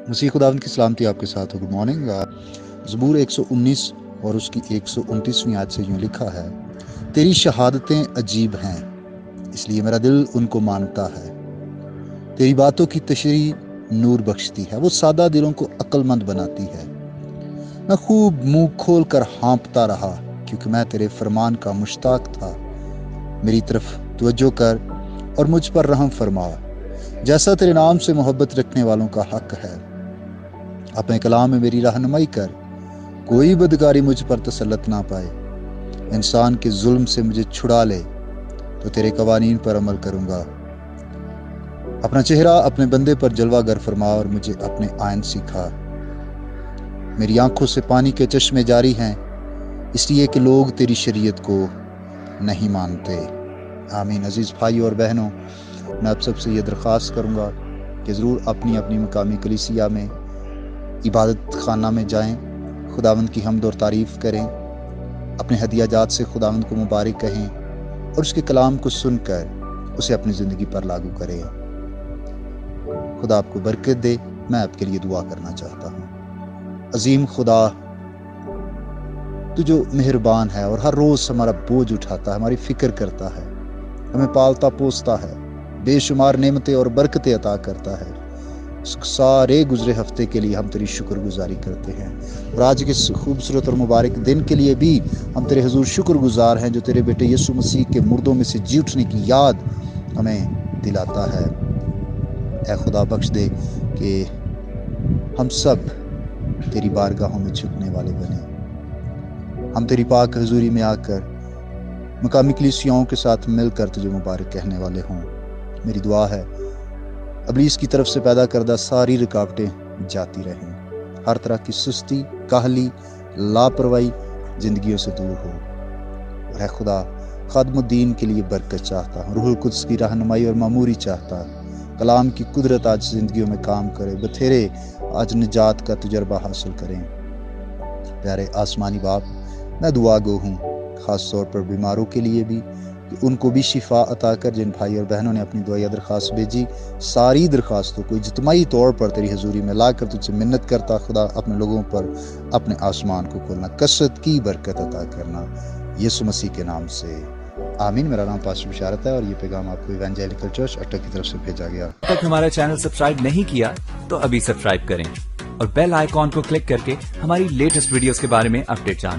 مسیح خداوند کی سلامتی آپ کے ساتھ ہو۔ Good morning. زبور 119 اور اس کی 129ویں آیت سے یوں لکھا ہے، تیری شہادتیں عجیب ہیں، اس لیے میرا دل ان کو مانتا ہے۔ تیری باتوں کی تشریح نور بخشتی ہے، وہ سادہ دلوں کو عقل مند بناتی ہے۔ میں خوب منہ کھول کر ہانپتا رہا کیونکہ میں تیرے فرمان کا مشتاق تھا۔ میری طرف توجہ کر اور مجھ پر رحم فرما، جیسا تیرے نام سے محبت رکھنے والوں کا حق ہے۔ اپنے کلام میں میری رہنمائی کر، کوئی بدکاری مجھ پر تسلط نہ پائے۔ انسان کے ظلم سے مجھے چھڑا لے تو تیرے قوانین پر عمل کروں گا۔ اپنا چہرہ اپنے بندے پر جلوہ گر فرما اور مجھے اپنے آئین سکھا۔ میری آنکھوں سے پانی کے چشمے جاری ہیں، اس لیے کہ لوگ تیری شریعت کو نہیں مانتے۔ آمین۔ عزیز بھائی اور بہنوں، میں آپ سب سے یہ درخواست کروں گا کہ ضرور اپنی اپنی مقامی کلیسیا میں عبادت خانہ میں جائیں، خداوند کی حمد اور تعریف کریں، اپنے ہدیہ جات سے خداوند کو مبارک کہیں اور اس کے کلام کو سن کر اسے اپنی زندگی پر لاگو کریں۔ خدا آپ کو برکت دے۔ میں آپ کے لیے دعا کرنا چاہتا ہوں۔ عظیم خدا، تو جو مہربان ہے اور ہر روز ہمارا بوجھ اٹھاتا ہے، ہماری فکر کرتا ہے، ہمیں پالتا پوستا ہے، بے شمار نعمتیں اور برکتیں عطا کرتا ہے، اس سارے گزرے ہفتے کے لیے ہم تیری شکر گزاری کرتے ہیں، اور آج کے اس خوبصورت اور مبارک دن کے لیے بھی ہم تیرے حضور شکر گزار ہیں جو تیرے بیٹے یسوع مسیح کے مردوں میں سے جی اٹھنے کی یاد ہمیں دلاتا ہے۔ اے خدا بخش دے کہ ہم سب تیری بارگاہوں میں جھکنے والے بنیں، ہم تیری پاک حضوری میں آ کر مقامی کلیسیاؤں کے ساتھ مل کر تجھے مبارک کہنے والے ہوں۔ میری دعا ہے ابلیس کی طرف سے پیدا کردہ ساری رکاوٹیں جاتی رہیں، ہر طرح کی سستی، کاہلی، لاپرواہی زندگیوں سے دور ہو۔ اور اے خدا، خادم الدین کے لیے برکت چاہتا ہوں، روح القدس کی رہنمائی اور معموری چاہتا، کلام کی قدرت آج زندگیوں میں کام کرے، بتھیرے آج نجات کا تجربہ حاصل کریں۔ پیارے آسمانی باپ، میں دعا گو ہوں خاص طور پر بیماروں کے لیے بھی، کہ ان کو بھی شفا عطا کر۔ جن بھائی اور بہنوں نے اپنی دعائیں درخواست بھیجی، ساری درخواستوں کو اجتماعی طور پر تیری حضوری میں لا کر تجھ سے منت کرتا، خدا اپنے لوگوں پر اپنے آسمان کو کھولنا، کثرت کی برکت عطا کرنا، یسوع مسیح کے نام سے آمین۔ میرا نام پاسٹر بشارت ہے اور یہ پیغام آپ کو ایونجیلیکل چرچ اٹک کی طرف سے بھیجا گیا۔ اب تک ہمارا چینل سبسکرائب نہیں کیا تو ابھی سبسکرائب کریں اور بیل آئیکن کو کلک کر کے ہماری لیٹسٹ ویڈیوز کے بارے میں اپڈیٹ جانیں۔